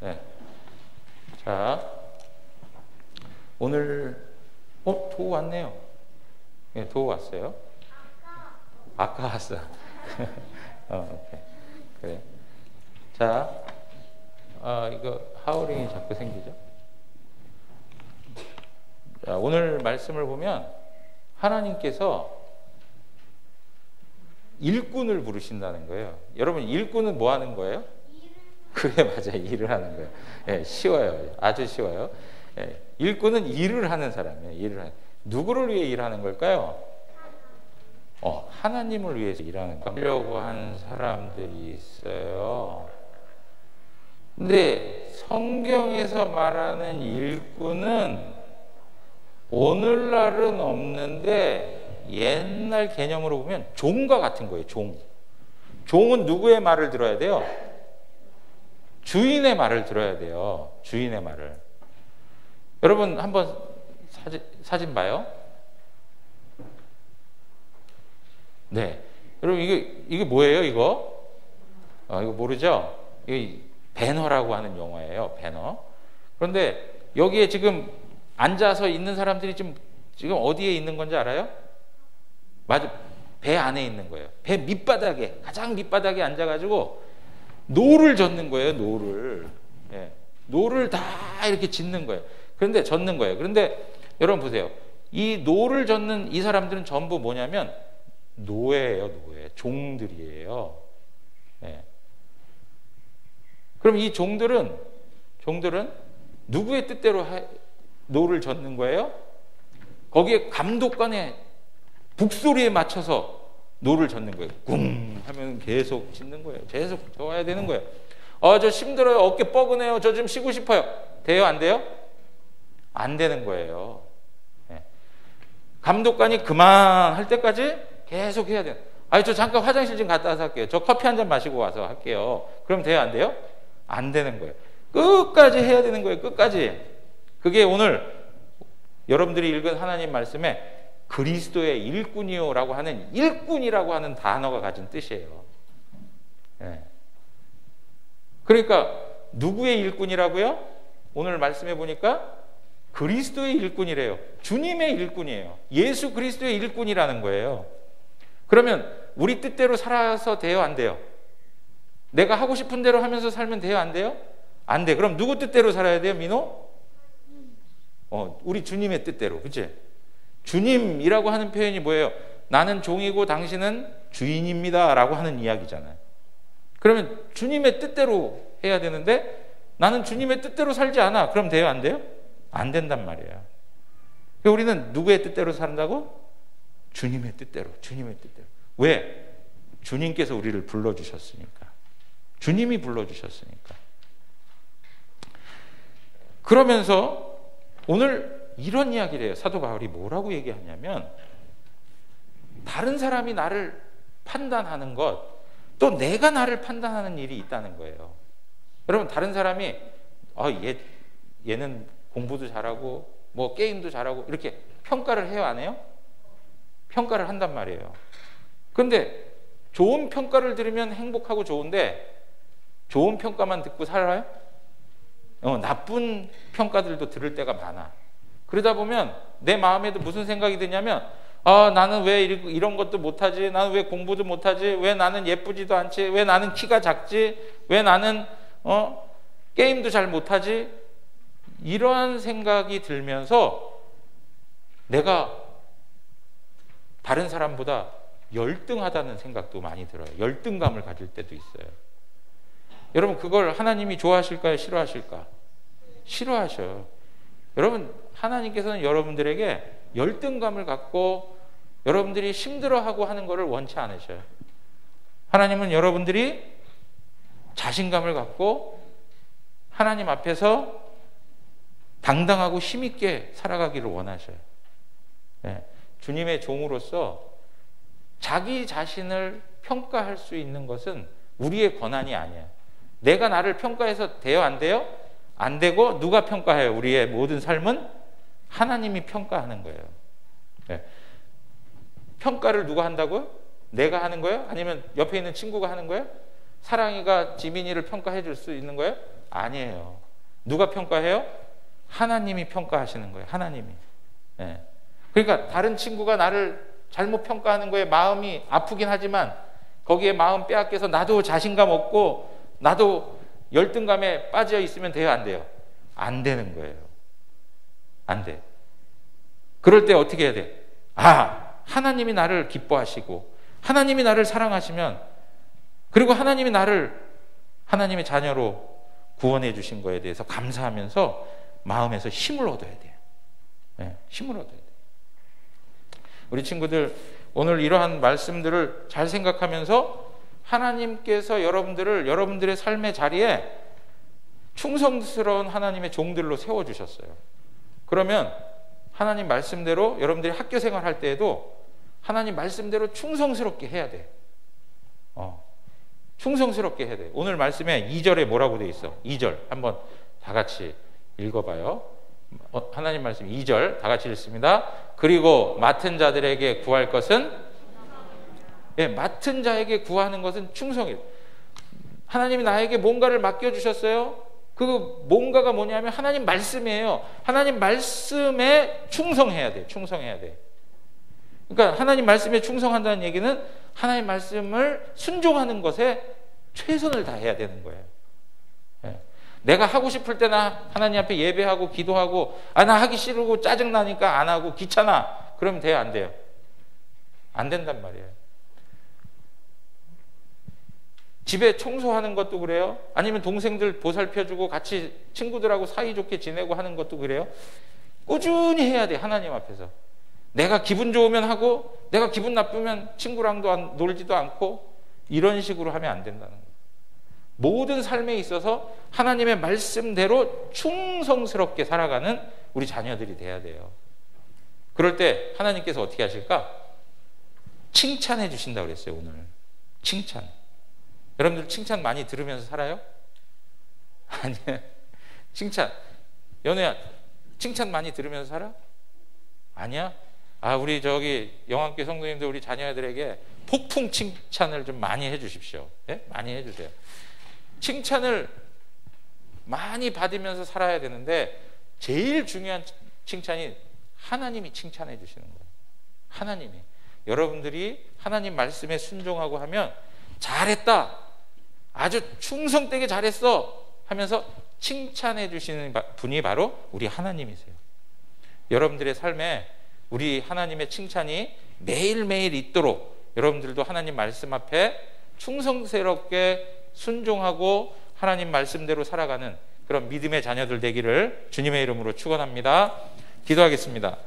네. 자, 오늘 도우 왔네요. 네, 도우 왔어요. 아까 왔어. 오케이. 그래. 자, 이거 하우링이 자꾸 생기죠. 자, 오늘 말씀을 보면 하나님께서 일꾼을 부르신다는 거예요. 여러분, 일꾼은 뭐 하는 거예요? 그래, 맞아요. 일을 하는 거예요. 예, 쉬워요. 아주 쉬워요. 예, 일꾼은 일을 하는 사람이에요. 누구를 위해 일하는 걸까요? 하나님을 위해서 일하는 거. 하려고 하는 사람들이 있어요. 근데 성경에서 말하는 일꾼은 오늘날은 없는데 옛날 개념으로 보면 종과 같은 거예요. 종은 누구의 말을 들어야 돼요? 주인의 말을 들어야 돼요. 주인의 말을. 여러분 한번 사진 봐요. 네. 여러분 이게 뭐예요? 이거 모르죠? 이게 배너라고 하는 용어예요. 배너. 그런데 여기에 지금 앉아서 있는 사람들이 지금 어디에 있는 건지 알아요? 맞아. 배 안에 있는 거예요. 배 밑바닥에, 가장 밑바닥에 앉아가지고 노를 젓는 거예요. 노를. 예. 노를 다 이렇게 짓는 거예요. 그런데 젓는 거예요. 그런데 여러분 보세요. 이 노를 젓는 이 사람들은 전부 뭐냐면 노예예요. 노예. 종들이에요. 예. 그럼 이 종들은 누구의 뜻대로 노를 젓는 거예요? 거기에 감독관의 북소리에 맞춰서 노를 젓는 거예요. 꿍 하면 계속 짓는 거예요. 계속 져야 되는 거예요. 저 힘들어요. 어깨 뻐근해요. 저 좀 쉬고 싶어요. 돼요? 안 돼요? 안 되는 거예요. 네. 감독관이 그만할 때까지 계속 해야 돼요. 저 잠깐 화장실 좀 갔다 와서 할게요. 저 커피 한 잔 마시고 와서 할게요. 그럼 돼요? 안 돼요? 안 되는 거예요. 끝까지 해야 되는 거예요. 끝까지. 그게 오늘 여러분들이 읽은 하나님 말씀에 그리스도의 일꾼이요라고 하는 일꾼이라고 하는 단어가 가진 뜻이에요. 네. 그러니까 누구의 일꾼이라고요? 오늘 말씀해 보니까 그리스도의 일꾼이래요. 주님의 일꾼이에요. 예수 그리스도의 일꾼이라는 거예요. 그러면 우리 뜻대로 살아서 돼요? 안 돼요? 내가 하고 싶은 대로 하면서 살면 돼요? 안 돼요? 안 돼. 그럼 누구 뜻대로 살아야 돼요? 민호? 우리 주님의 뜻대로. 그치? 주님이라고 하는 표현이 뭐예요? 나는 종이고 당신은 주인입니다 라고 하는 이야기잖아요. 그러면 주님의 뜻대로 해야 되는데 나는 주님의 뜻대로 살지 않아. 그럼 돼요? 안 돼요? 안 된단 말이에요. 우리는 누구의 뜻대로 산다고? 주님의 뜻대로. 주님의 뜻대로. 왜? 주님께서 우리를 불러주셨으니까. 주님이 불러주셨으니까. 그러면서 오늘 이런 이야기를 해요. 사도 바울이 뭐라고 얘기하냐면 다른 사람이 나를 판단하는 것, 또 내가 나를 판단하는 일이 있다는 거예요. 여러분, 다른 사람이 얘는 공부도 잘하고 뭐 게임도 잘하고 이렇게 평가를 해요? 안 해요? 평가를 한단 말이에요. 그런데 좋은 평가를 들으면 행복하고 좋은데 좋은 평가만 듣고 살아요? 나쁜 평가들도 들을 때가 많아. 그러다 보면 내 마음에도 무슨 생각이 드냐면 나는 왜 이런 것도 못하지? 나는 왜 공부도 못하지? 왜 나는 예쁘지도 않지? 왜 나는 키가 작지? 왜 나는 게임도 잘 못하지? 이러한 생각이 들면서 내가 다른 사람보다 열등하다는 생각도 많이 들어요. 열등감을 가질 때도 있어요. 여러분, 그걸 하나님이 좋아하실까요? 싫어하실까? 싫어하셔요. 여러분, 하나님께서는 여러분들에게 열등감을 갖고 여러분들이 힘들어하고 하는 것을 원치 않으셔요. 하나님은 여러분들이 자신감을 갖고 하나님 앞에서 당당하고 힘있게 살아가기를 원하셔요. 네. 주님의 종으로서 자기 자신을 평가할 수 있는 것은 우리의 권한이 아니에요. 내가 나를 평가해서 돼요? 안 돼요? 안 되고 누가 평가해요? 우리의 모든 삶은 하나님이 평가하는 거예요. 네. 평가를 누가 한다고요? 내가 하는 거예요? 아니면 옆에 있는 친구가 하는 거예요? 사랑이가 지민이를 평가해 줄 수 있는 거예요? 아니에요. 누가 평가해요? 하나님이 평가하시는 거예요. 하나님이. 예. 그러니까 다른 친구가 나를 잘못 평가하는 거에 마음이 아프긴 하지만 거기에 마음 빼앗겨서 나도 자신감 없고 나도 열등감에 빠져 있으면 돼요? 안 돼요? 안 되는 거예요. 안 돼. 그럴 때 어떻게 해야 돼? 하나님이 나를 기뻐하시고 하나님이 나를 사랑하시면, 그리고 하나님이 나를 하나님의 자녀로 구원해 주신 거에 대해서 감사하면서 마음에서 힘을 얻어야 돼요. 네, 힘을 얻어야 돼요. 우리 친구들, 오늘 이러한 말씀들을 잘 생각하면서 하나님께서 여러분들의 삶의 자리에 충성스러운 하나님의 종들로 세워주셨어요. 그러면 하나님 말씀대로 여러분들이 학교 생활할 때에도 하나님 말씀대로 충성스럽게 해야 돼. 충성스럽게 해야 돼. 오늘 말씀에 2절에 뭐라고 돼 있어? 2절 한번 다 같이 읽어봐요. 하나님 말씀 2절 다 같이 읽습니다. 그리고 맡은 자들에게 구할 것은, 맡은 자에게 구하는 것은 충성이에요. 하나님이 나에게 뭔가를 맡겨주셨어요. 그 뭔가가 뭐냐면 하나님 말씀이에요. 하나님 말씀에 충성해야 돼. 충성해야 돼. 그러니까 하나님 말씀에 충성한다는 얘기는 하나님 말씀을 순종하는 것에 최선을 다해야 되는 거예요. 내가 하고 싶을 때나 하나님 앞에 예배하고 기도하고 나 하기 싫고 짜증나니까 안 하고 귀찮아. 그러면 돼요? 안 돼요? 안 된단 말이에요. 집에 청소하는 것도 그래요. 아니면 동생들 보살펴주고 같이 친구들하고 사이좋게 지내고 하는 것도 그래요. 꾸준히 해야 돼. 하나님 앞에서. 내가 기분 좋으면 하고 내가 기분 나쁘면 친구랑도 놀지도 않고 이런 식으로 하면 안 된다는 거예요. 모든 삶에 있어서 하나님의 말씀대로 충성스럽게 살아가는 우리 자녀들이 돼야 돼요. 그럴 때 하나님께서 어떻게 하실까? 칭찬해 주신다고 그랬어요. 오늘 칭찬. 여러분들 칭찬 많이 들으면서 살아요? 아니에요. 칭찬. 연우야, 칭찬 많이 들으면서 살아? 아니야? 우리 영암교회 성도님들 우리 자녀들에게 폭풍 칭찬을 좀 많이 해주십시오. 네? 많이 해주세요. 칭찬을 많이 받으면서 살아야 되는데 제일 중요한 칭찬이 하나님이 칭찬해 주시는 거예요. 하나님이. 여러분들이 하나님 말씀에 순종하고 하면 잘했다, 아주 충성되게 잘했어 하면서 칭찬해 주시는 분이 바로 우리 하나님이세요. 여러분들의 삶에 우리 하나님의 칭찬이 매일매일 있도록 여러분들도 하나님 말씀 앞에 충성스럽게 순종하고 하나님 말씀대로 살아가는 그런 믿음의 자녀들 되기를 주님의 이름으로 축원합니다. 기도하겠습니다.